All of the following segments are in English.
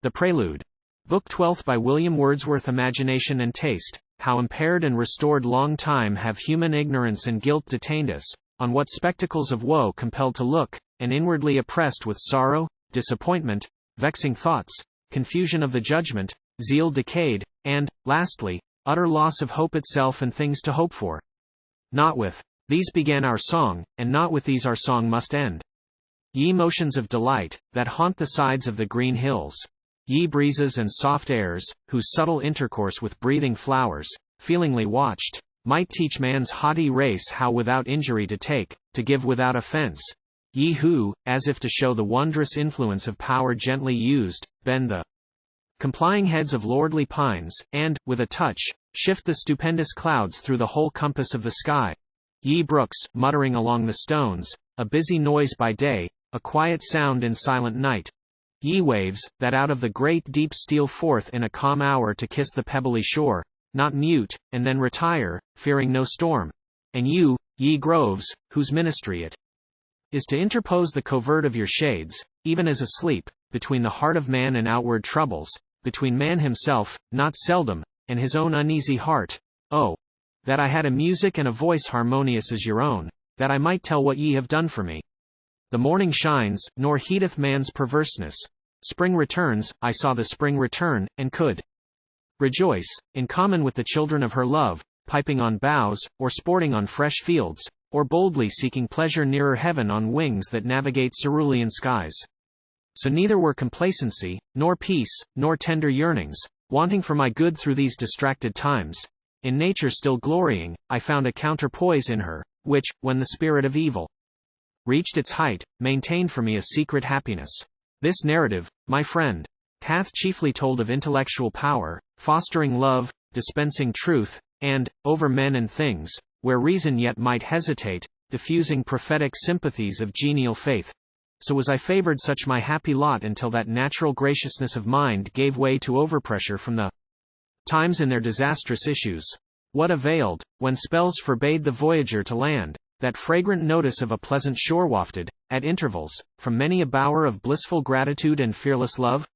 The Prelude. Book 12th by William Wordsworth. Imagination and taste, how impaired and restored long time have human ignorance and guilt detained us, on what spectacles of woe compelled to look, and inwardly oppressed with sorrow, disappointment, vexing thoughts, confusion of the judgment, zeal decayed, and, lastly, utter loss of hope itself and things to hope for. Not with these began our song, and not with these our song must end. Ye motions of delight, that haunt the sides of the green hills, ye breezes and soft airs, whose subtle intercourse with breathing flowers, feelingly watched, might teach man's haughty race how without injury to give without offence. Ye who, as if to show the wondrous influence of power gently used, bend the complying heads of lordly pines, and, with a touch, shift the stupendous clouds through the whole compass of the sky. Ye brooks, muttering along the stones, a busy noise by day, a quiet sound in silent night. Ye waves, that out of the great deep steal forth in a calm hour to kiss the pebbly shore, not mute, and then retire, fearing no storm. And you, ye groves, whose ministry it is to interpose the covert of your shades, even as asleep, between the heart of man and outward troubles, between man himself, not seldom, and his own uneasy heart. Oh, that I had a music and a voice harmonious as your own, that I might tell what ye have done for me. The morning shines, nor heedeth man's perverseness. Spring returns, I saw the spring return, and could rejoice, in common with the children of her love, piping on boughs, or sporting on fresh fields, or boldly seeking pleasure nearer heaven on wings that navigate cerulean skies. So neither were complacency, nor peace, nor tender yearnings, wanting for my good through these distracted times. In nature still glorying, I found a counterpoise in her, which, when the spirit of evil reached its height, maintained for me a secret happiness. This narrative, my friend, hath chiefly told of intellectual power, fostering love, dispensing truth, and, over men and things, where reason yet might hesitate, diffusing prophetic sympathies of genial faith. So was I favored such my happy lot until that natural graciousness of mind gave way to overpressure from the times in their disastrous issues. What availed, when spells forbade the voyager to land, that fragrant notice of a pleasant shore wafted, at intervals, from many a bower of blissful gratitude and fearless love?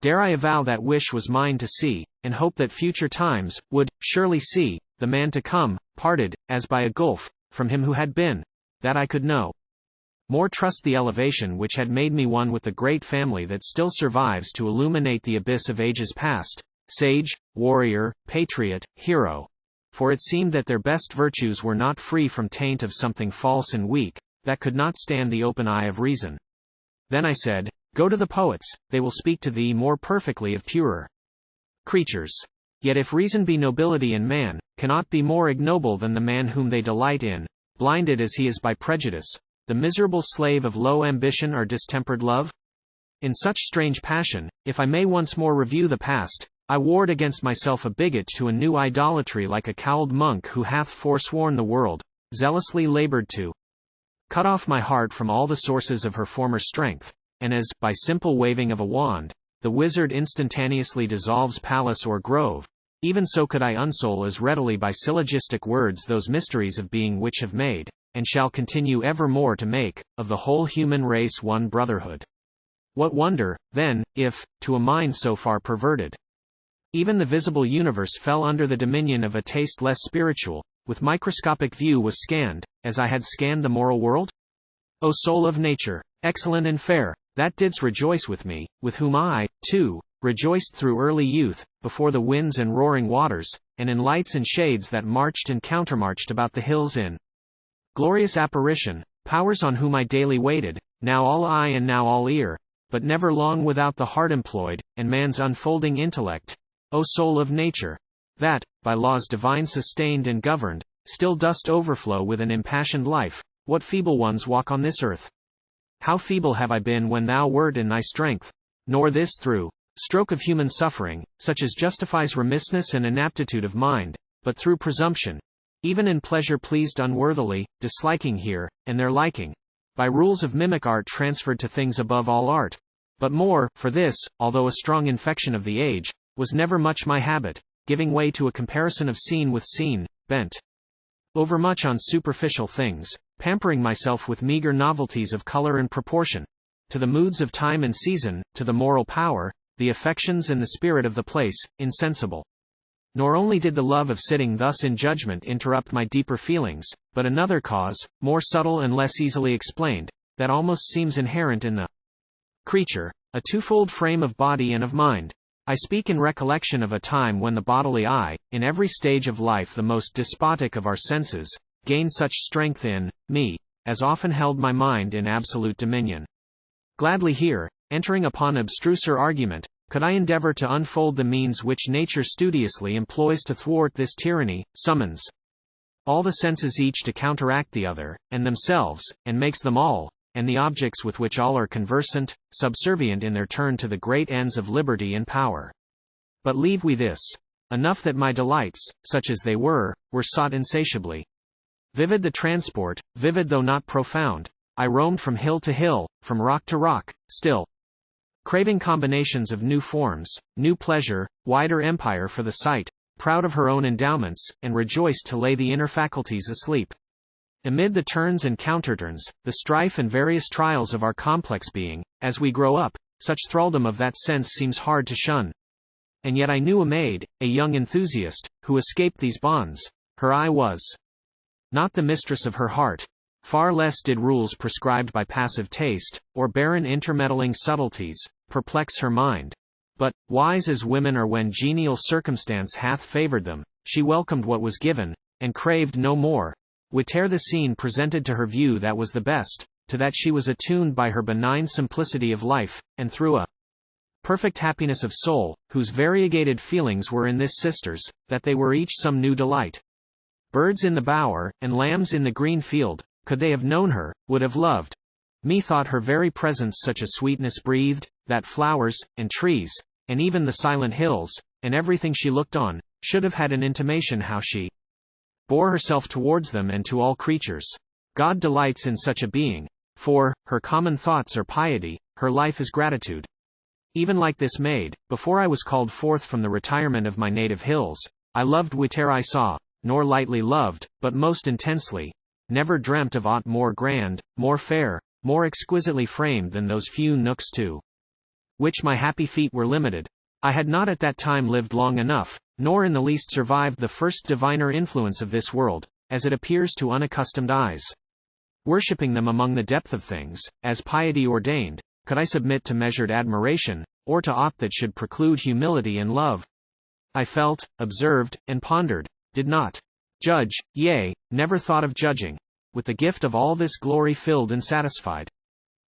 Dare I avow that wish was mine to see, and hope that future times would surely see the man to come, parted, as by a gulf, from him who had been, that I could know more, trust the elevation which had made me one with the great family that still survives to illuminate the abyss of ages past, sage, warrior, patriot, hero. For it seemed that their best virtues were not free from taint of something false and weak, that could not stand the open eye of reason. Then I said, go to the poets, they will speak to thee more perfectly of purer creatures. Yet if reason be nobility in man, cannot be more ignoble than the man whom they delight in, blinded as he is by prejudice, the miserable slave of low ambition or distempered love? In such strange passion, if I may once more review the past, I ward against myself a bigot to a new idolatry like a cowled monk who hath forsworn the world, zealously labored to cut off my heart from all the sources of her former strength, and as, by simple waving of a wand, the wizard instantaneously dissolves palace or grove, even so could I unsoul as readily by syllogistic words those mysteries of being which have made, and shall continue evermore to make, of the whole human race one brotherhood. What wonder, then, if, to a mind so far perverted, even the visible universe fell under the dominion of a taste less spiritual, with microscopic view was scanned, as I had scanned the moral world? O soul of nature, excellent and fair, that didst rejoice with me, with whom I, too, rejoiced through early youth, before the winds and roaring waters, and in lights and shades that marched and countermarched about the hills in glorious apparition, powers on whom I daily waited, now all eye and now all ear, but never long without the heart employed, and man's unfolding intellect. O soul of nature, that, by laws divine sustained and governed, still dost overflow with an impassioned life, what feeble ones walk on this earth? How feeble have I been when thou wert in thy strength? Nor this through stroke of human suffering, such as justifies remissness and inaptitude of mind, but through presumption, even in pleasure pleased unworthily, disliking here, and there liking, by rules of mimic art transferred to things above all art. But more, for this, although a strong infection of the age, was never much my habit, giving way to a comparison of scene with scene, bent overmuch on superficial things, pampering myself with meager novelties of color and proportion, to the moods of time and season, to the moral power, the affections and the spirit of the place, insensible. Nor only did the love of sitting thus in judgment interrupt my deeper feelings, but another cause, more subtle and less easily explained, that almost seems inherent in the creature, a twofold frame of body and of mind. I speak in recollection of a time when the bodily eye, in every stage of life the most despotic of our senses, gained such strength in me, as often held my mind in absolute dominion. Gladly here, entering upon abstruser argument, could I endeavor to unfold the means which nature studiously employs to thwart this tyranny, summons all the senses each to counteract the other, and themselves, and makes them all, and the objects with which all are conversant, subservient in their turn to the great ends of liberty and power. But leave we this. Enough that my delights, such as they were sought insatiably. Vivid the transport, vivid though not profound, I roamed from hill to hill, from rock to rock, still craving combinations of new forms, new pleasure, wider empire for the sight, proud of her own endowments, and rejoiced to lay the inner faculties asleep. Amid the turns and counterturns, the strife and various trials of our complex being, as we grow up, such thraldom of that sense seems hard to shun. And yet I knew a maid, a young enthusiast, who escaped these bonds. Her eye was not the mistress of her heart. Far less did rules prescribed by passive taste, or barren intermeddling subtleties, perplex her mind. But, wise as women are when genial circumstance hath favored them, she welcomed what was given, and craved no more. Whate'er the scene presented to her view that was the best, to that she was attuned by her benign simplicity of life, and through a perfect happiness of soul, whose variegated feelings were in this sisters, that they were each some new delight. Birds in the bower, and lambs in the green field, could they have known her, would have loved. Methought her very presence such a sweetness breathed, that flowers, and trees, and even the silent hills, and everything she looked on, should have had an intimation how she bore herself towards them and to all creatures. God delights in such a being, for her common thoughts are piety, her life is gratitude. Even like this maid, before I was called forth from the retirement of my native hills, I loved whate'er I saw, nor lightly loved, but most intensely. Never dreamt of aught more grand, more fair, more exquisitely framed than those few nooks to which my happy feet were limited. I had not at that time lived long enough, nor in the least survived the first diviner influence of this world, as it appears to unaccustomed eyes. Worshipping them among the depth of things, as piety ordained, could I submit to measured admiration, or to aught that should preclude humility and love? I felt, observed, and pondered, did not judge, yea, never thought of judging, with the gift of all this glory filled and satisfied.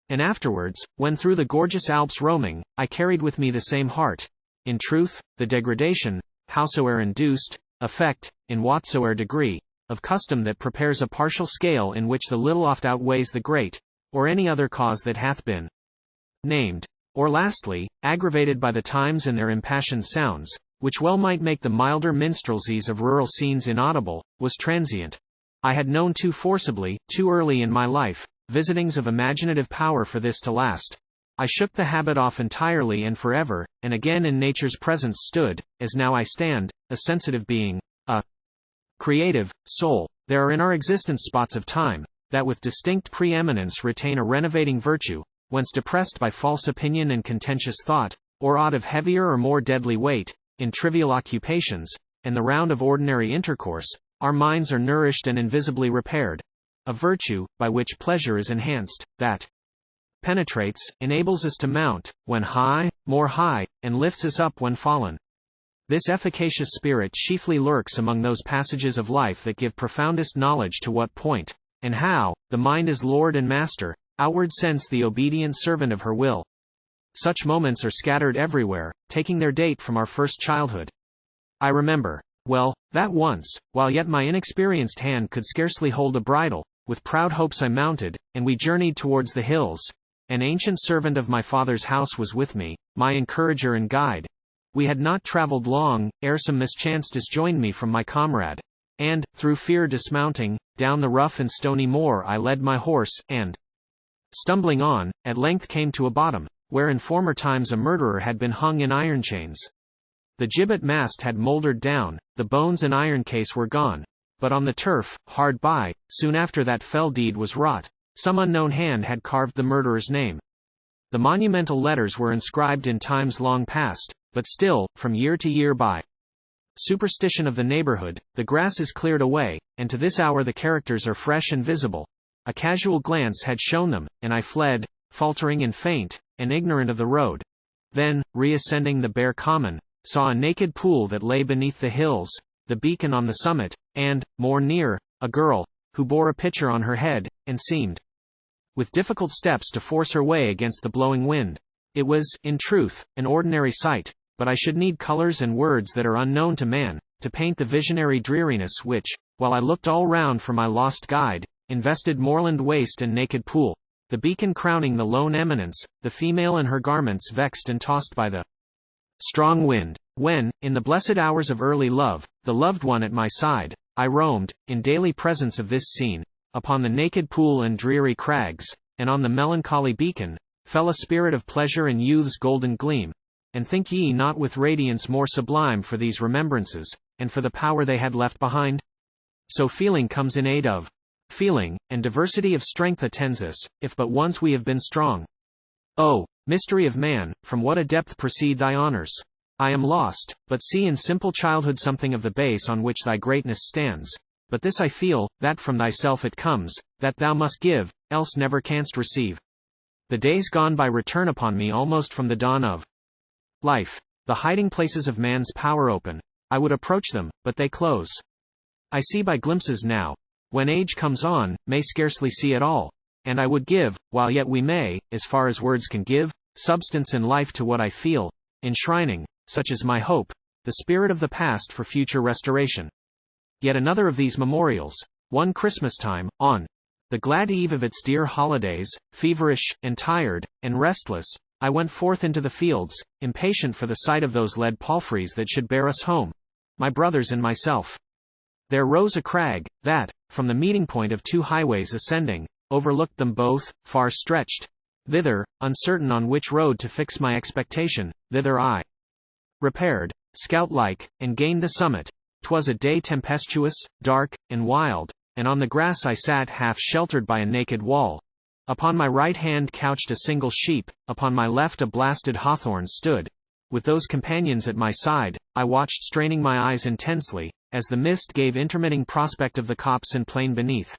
And afterwards, when through the gorgeous Alps roaming, I carried with me the same heart. In truth, the degradation, howsoe'er induced, effect, in whatsoe'er degree, of custom that prepares a partial scale in which the little oft outweighs the great, or any other cause that hath been named, or lastly, aggravated by the times and their impassioned sounds, which well might make the milder minstrelsies of rural scenes inaudible, was transient. I had known too forcibly, too early in my life, visitings of imaginative power for this to last. I shook the habit off entirely and forever, and again in nature's presence stood, as now I stand, a sensitive being, a creative soul. There are in our existence spots of time, that with distinct preeminence retain a renovating virtue, whence depressed by false opinion and contentious thought, or aught of heavier or more deadly weight, in trivial occupations, and the round of ordinary intercourse, our minds are nourished and invisibly repaired. A virtue, by which pleasure is enhanced, that penetrates, enables us to mount, when high, more high, and lifts us up when fallen. This efficacious spirit chiefly lurks among those passages of life that give profoundest knowledge to what point, and how, the mind is lord and master, outward sense the obedient servant of her will. Such moments are scattered everywhere, taking their date from our first childhood. I remember, well, that once, while yet my inexperienced hand could scarcely hold a bridle, with proud hopes I mounted, and we journeyed towards the hills. An ancient servant of my father's house was with me, my encourager and guide. We had not traveled long, ere some mischance disjoined me from my comrade. And, through fear dismounting, down the rough and stony moor I led my horse, and, stumbling on, at length came to a bottom, where in former times a murderer had been hung in iron chains. The gibbet mast had mouldered down, the bones and iron case were gone. But on the turf, hard by, soon after that fell deed was wrought, some unknown hand had carved the murderer's name. The monumental letters were inscribed in times long past, but still, from year to year by superstition of the neighborhood, the grass is cleared away, and to this hour the characters are fresh and visible. A casual glance had shown them, and I fled, faltering and faint, and ignorant of the road. Then, reascending the bare common, saw a naked pool that lay beneath the hills, the beacon on the summit, and, more near, a girl, who bore a pitcher on her head, and seemed with difficult steps to force her way against the blowing wind. It was, in truth, an ordinary sight, but I should need colors and words that are unknown to man, to paint the visionary dreariness which, while I looked all round for my lost guide, invested moorland waste and naked pool, the beacon crowning the lone eminence, the female in her garments vexed and tossed by the strong wind. When, in the blessed hours of early love, the loved one at my side, I roamed, in daily presence of this scene, upon the naked pool and dreary crags, and on the melancholy beacon, fell a spirit of pleasure and youth's golden gleam. And think ye not with radiance more sublime for these remembrances, and for the power they had left behind? So feeling comes in aid of feeling, and diversity of strength attends us, if but once we have been strong. O mystery of man, from what a depth proceed thy honors! I am lost, but see in simple childhood something of the base on which thy greatness stands. But this I feel, that from thyself it comes, that thou must give, else never canst receive. The days gone by return upon me almost from the dawn of life. The hiding places of man's power open. I would approach them, but they close. I see by glimpses now. When age comes on, may scarcely see at all. And I would give, while yet we may, as far as words can give, substance and life to what I feel, enshrining, such is my hope, the spirit of the past for future restoration. Yet another of these memorials, one Christmas time, on the glad eve of its dear holidays, feverish, and tired, and restless, I went forth into the fields, impatient for the sight of those lead palfreys that should bear us home, my brothers and myself. There rose a crag, that, from the meeting point of two highways ascending, overlooked them both, far stretched. Thither, uncertain on which road to fix my expectation, thither I repaired, scout-like, and gained the summit. 'Twas a day tempestuous, dark, and wild, and on the grass I sat half sheltered by a naked wall. Upon my right hand couched a single sheep, upon my left a blasted hawthorn stood. With those companions at my side, I watched straining my eyes intensely, as the mist gave intermitting prospect of the copse and plain beneath.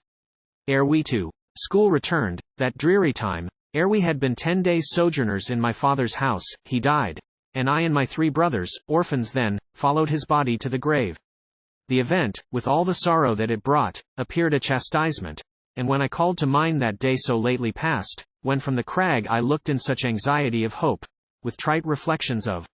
Ere we to school returned, that dreary time, ere we had been 10 days sojourners in my father's house, he died, and I and my 3 brothers, orphans then, followed his body to the grave. The event, with all the sorrow that it brought, appeared a chastisement. And when I called to mind that day so lately past, when from the crag I looked in such anxiety of hope, with trite reflections of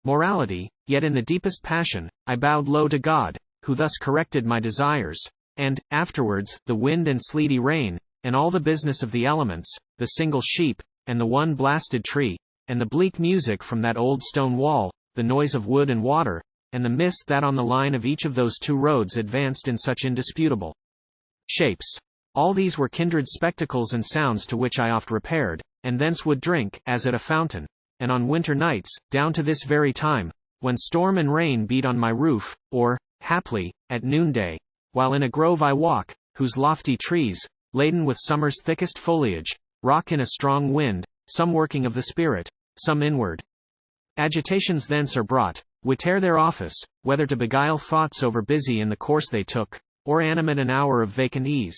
morality, yet in the deepest passion, I bowed low to God, who thus corrected my desires, and, afterwards, the wind and sleety rain, and all the business of the elements, the single sheep, and the one blasted tree, and the bleak music from that old stone wall, the noise of wood and water, and the mist that on the line of each of those 2 roads advanced in such indisputable shapes. All these were kindred spectacles and sounds to which I oft repaired, and thence would drink, as at a fountain. And on winter nights, down to this very time, when storm and rain beat on my roof, or, haply, at noonday, while in a grove I walk, whose lofty trees, laden with summer's thickest foliage, rock in a strong wind, some working of the spirit, some inward agitations thence are brought, whate'er their office, whether to beguile thoughts over busy in the course they took, or animate an hour of vacant ease.